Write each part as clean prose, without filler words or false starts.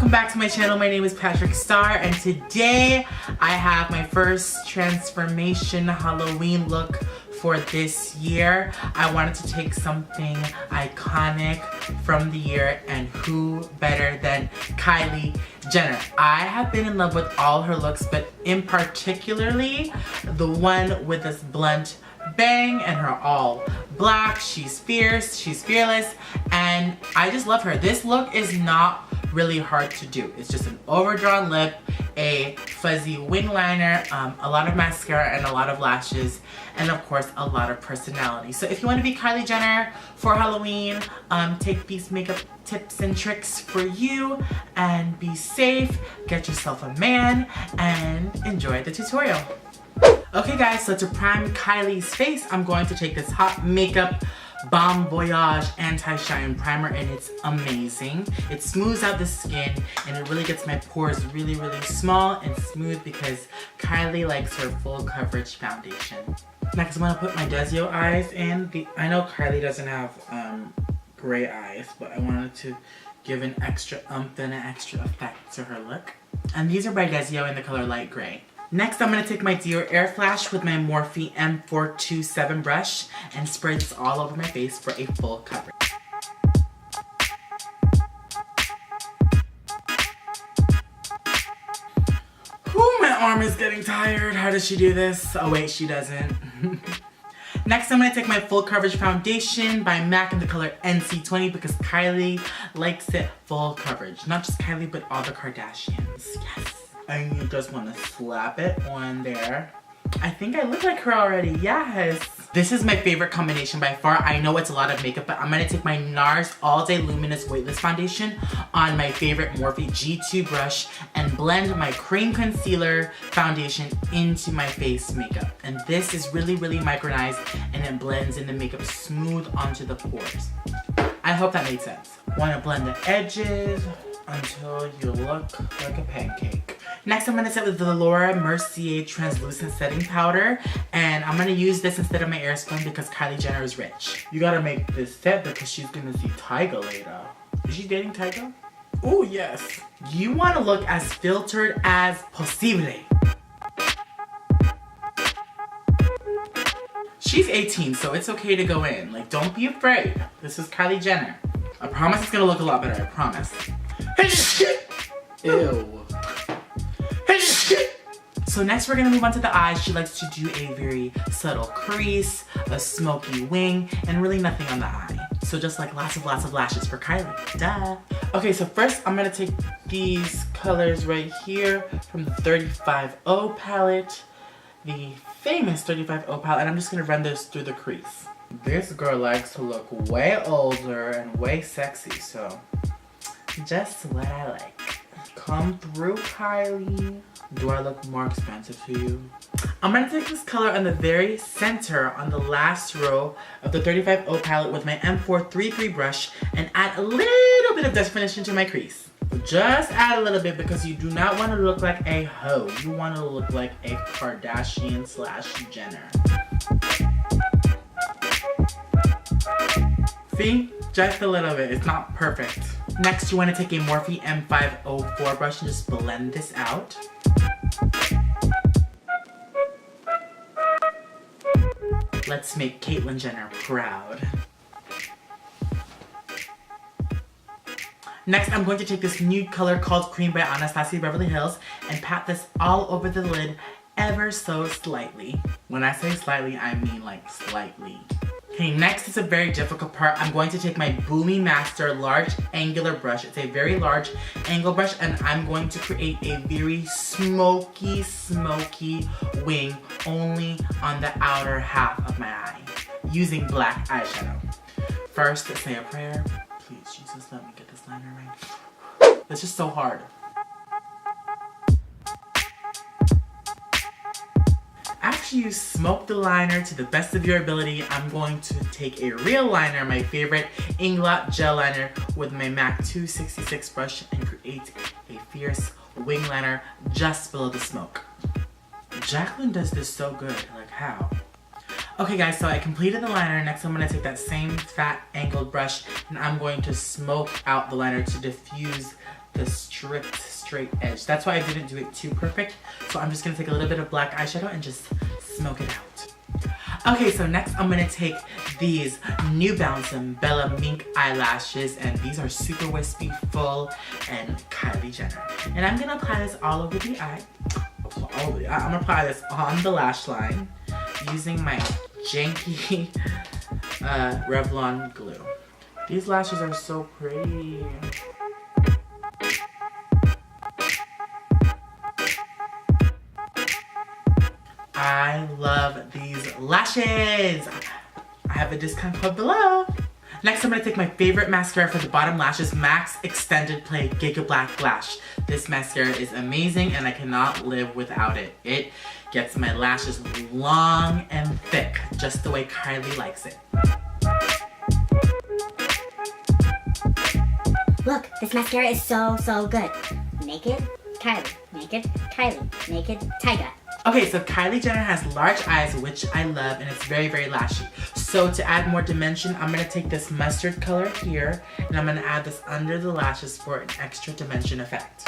welcome back to my channel. My name is Patrick Starr, and today I have my first transformation Halloween look for this year. I wanted to take something iconic from the year, and who better than Kylie Jenner. I have been in love with all her looks, but in particularly the one with this blunt bang and her all black. She's fierce, she's fearless, and I just love her. This look is not really hard to do. It's just an overdrawn lip, a fuzzy wing liner, a lot of mascara and a lot of lashes, and of course a lot of personality. So if you want to be Kylie Jenner for Halloween, take these makeup tips and tricks for you and be safe, get yourself a man, and enjoy the tutorial. Okay guys, so to prime Kylie's face, I'm going to take this Hot Makeup Balm Voyage Anti-Shine Primer, and it's amazing. It smooths out the skin and it really gets my pores really small and smooth because Kylie likes her full coverage foundation. Next, I'm going to put my Desio eyes in. I know Kylie doesn't have gray eyes, but I wanted to give an extra oomph and an extra effect to her look. And these are by Desio in the color light gray. Next, I'm going to take my Dior Air Flash with my Morphe M427 brush and spread this all over my face for a full coverage. Whew, my arm is getting tired. How does she do this? Oh wait, she doesn't. Next, I'm going to take my full coverage foundation by MAC in the color NC20 because Kylie likes it full coverage. Not just Kylie, but all the Kardashians. Yes. And you just want to slap it on there. I think I look like her already, yes. This is my favorite combination by far. I know it's a lot of makeup, but I'm going to take my NARS All Day Luminous Weightless Foundation on my favorite Morphe G2 brush and blend my cream concealer foundation into my face makeup. And this is really micronized and it blends in the makeup smooth onto the pores. I hope that made sense. Want to blend the edges until you look like a pancake. Next, I'm going to set with the Laura Mercier Translucent Setting Powder, and I'm going to use this instead of my Airspun because Kylie Jenner is rich. You gotta make this set because she's going to see Tyga later. Is she dating Tyga? Oh yes. You want to look as filtered as possible. She's 18, so it's okay to go in. Like, don't be afraid. This is Kylie Jenner. I promise it's going to look a lot better, I promise. Ew. So next we're gonna move on to the eyes. She likes to do a very subtle crease, a smoky wing, and really nothing on the eye. So just like lots of lashes for Kylie, duh. Okay, so first I'm gonna take these colors right here from the 35O palette, the famous 35O palette, and I'm just gonna run this through the crease. This girl likes to look way older and way sexy, so just what I like. Come through, Kylie. Do I look more expensive to you? I'm gonna take this color on the very center on the last row of the 35O palette with my M433 brush and add a little bit of definition to my crease. Just add a little bit because you do not want to look like a hoe. You want to look like a Kardashian / Jenner. See? Just a little bit. It's not perfect. Next, you want to take a Morphe M504 brush and just blend this out. Let's make Caitlyn Jenner proud. Next, I'm going to take this nude color called Cream by Anastasia Beverly Hills and pat this all over the lid ever so slightly. When I say slightly, I mean like slightly. Okay, next is a very difficult part. I'm going to take my Boomy Master large angular brush. It's a very large angle brush, and I'm going to create a very smoky wing only on the outer half of my eye using black eyeshadow. First, let's say a prayer. Please, Jesus, let me get this liner right. It's just so hard. After you smoke the liner to the best of your ability, I'm going to take a real liner, my favorite Inglot gel liner, with my MAC 266 brush and create a fierce wing liner just below the smoke. Jacqueline does this so good, like how? Okay guys, so I completed the liner. Next I'm going to take that same fat angled brush and I'm going to smoke out the liner to diffuse the stripped straight edge. That's why I didn't do it too perfect. So I'm just gonna take a little bit of black eyeshadow and just smoke it out. Okay, so next I'm gonna take these New Balance and Bella Mink eyelashes, and these are super wispy, full, and Kylie Jenner. And I'm gonna apply this all over the eye. I'm gonna apply this on the lash line using my janky Revlon glue. These lashes are so pretty. I love these lashes. I have a discount code below. Next, I'm gonna take my favorite mascara for the bottom lashes, MAC's Extended Play Giga Black Lash. This mascara is amazing and I cannot live without it. It gets my lashes long and thick, just the way Kylie likes it. Look, this mascara is so good. Naked, Kylie. Naked, Kylie. Naked, Tyga. Okay, so Kylie Jenner has large eyes, which I love, and it's very, very lashy. So to add more dimension, I'm gonna take this mustard color here, and I'm gonna add this under the lashes for an extra dimension effect.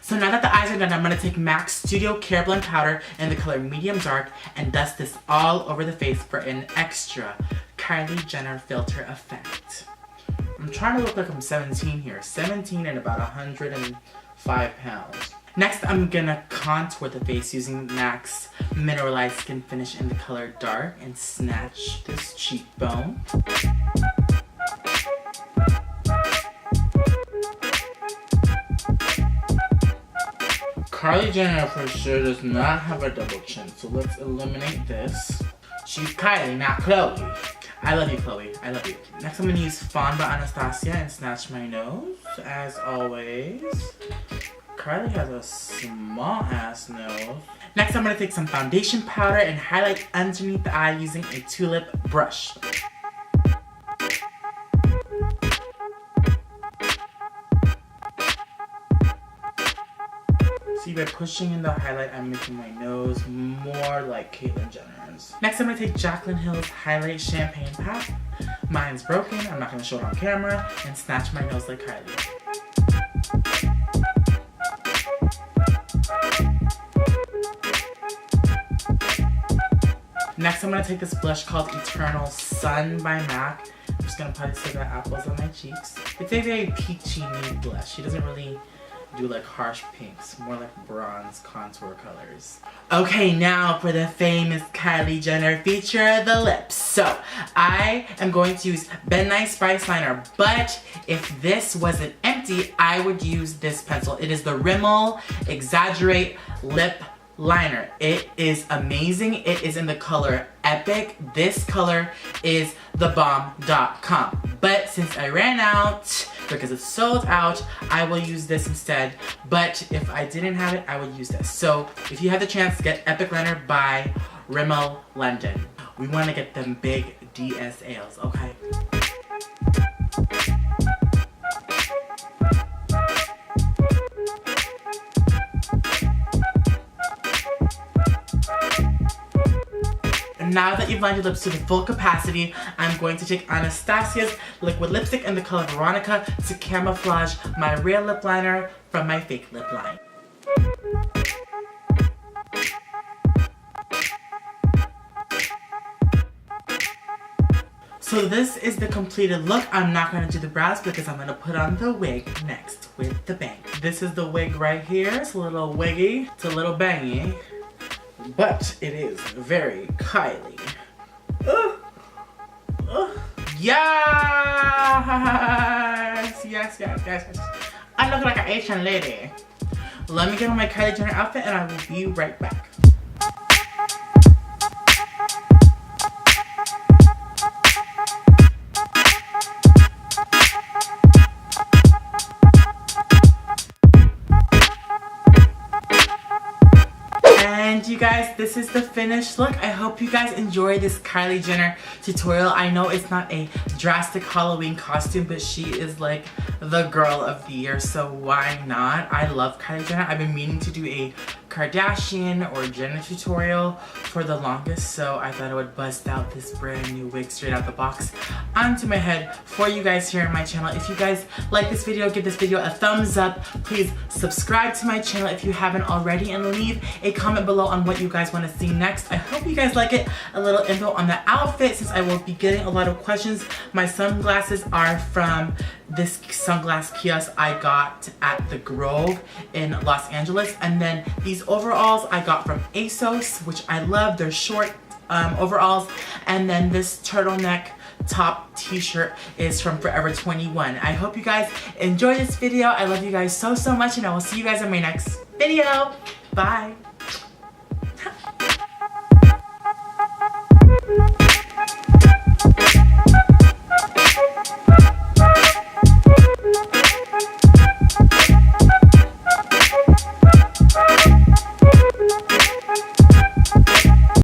So now that the eyes are done, I'm gonna take MAC's Studio Care Blend Powder in the color Medium Dark and dust this all over the face for an extra Kylie Jenner filter effect. I'm trying to look like I'm 17 here. 17 and about 105 pounds. Next, I'm gonna contour the face using MAC's Mineralized Skin Finish in the color Dark and snatch this cheekbone. Kylie Jenner for sure does not have a double chin, so let's eliminate this. She's Kylie, not Chloe. I love you, Chloe. I love you. Next, I'm gonna use Fawn by Anastasia and snatch my nose, as always. Kylie has a small ass nose. Next, I'm gonna take some foundation powder and highlight underneath the eye using a tulip brush. See, by pushing in the highlight, I'm making my nose more like Caitlyn Jenner's. Next, I'm gonna take Jaclyn Hill's Highlight Champagne Pack. Mine's broken, I'm not gonna show it on camera, and snatch my nose like Kylie. Next, I'm gonna take this blush called Eternal Sun by MAC. I'm just gonna apply this to the apples on my cheeks. It's a very peachy nude blush. She doesn't really do like harsh pinks, more like bronze contour colors. Okay, now for the famous Kylie Jenner feature, the lips. So I am going to use Ben Nye Spice Liner, but if this wasn't empty, I would use this pencil. It is the Rimmel Exaggerate Lip Liner. It is amazing. It is in the color Epic. This color is thebomb.com. But since I ran out, because it's sold out, I will use this instead. But if I didn't have it, I would use this. So if you have the chance, get Epic Liner by Rimmel London. We want to get them big DSLs, okay? Now that you've lined your lips to the full capacity, I'm going to take Anastasia's liquid lipstick in the color Veronica to camouflage my real lip liner from my fake lip line. So this is the completed look. I'm not going to do the brows because I'm going to put on the wig next with the bang. This is the wig right here. It's a little wiggy. It's a little bangy. But it is very Kylie. Yes! Yes. I look like an Asian lady. Let me get on my Kylie Jenner outfit and I will be right back. And you guys, this is the finished look. I hope you guys enjoy this Kylie Jenner tutorial. I know it's not a drastic Halloween costume, but she is like the girl of the year, so why not? I love Kylie Jenner. I've been meaning to do a Kardashian or Jenner tutorial for the longest, so I thought I would bust out this brand new wig straight out the box onto my head for you guys here on my channel. If you guys like this video, give this video a thumbs up. Please subscribe to my channel if you haven't already, and leave a comment below on what you guys want to see next. I hope you guys like it. A little info on the outfit, since I will be getting a lot of questions. My sunglasses are from this sunglass kiosk I got at the Grove in Los Angeles, and then these overalls I got from ASOS, which I love. They're short overalls, and then this turtleneck top t-shirt is from Forever 21. I hope you guys enjoyed this video. I love you guys so much, and I will see you guys in my next video. Bye.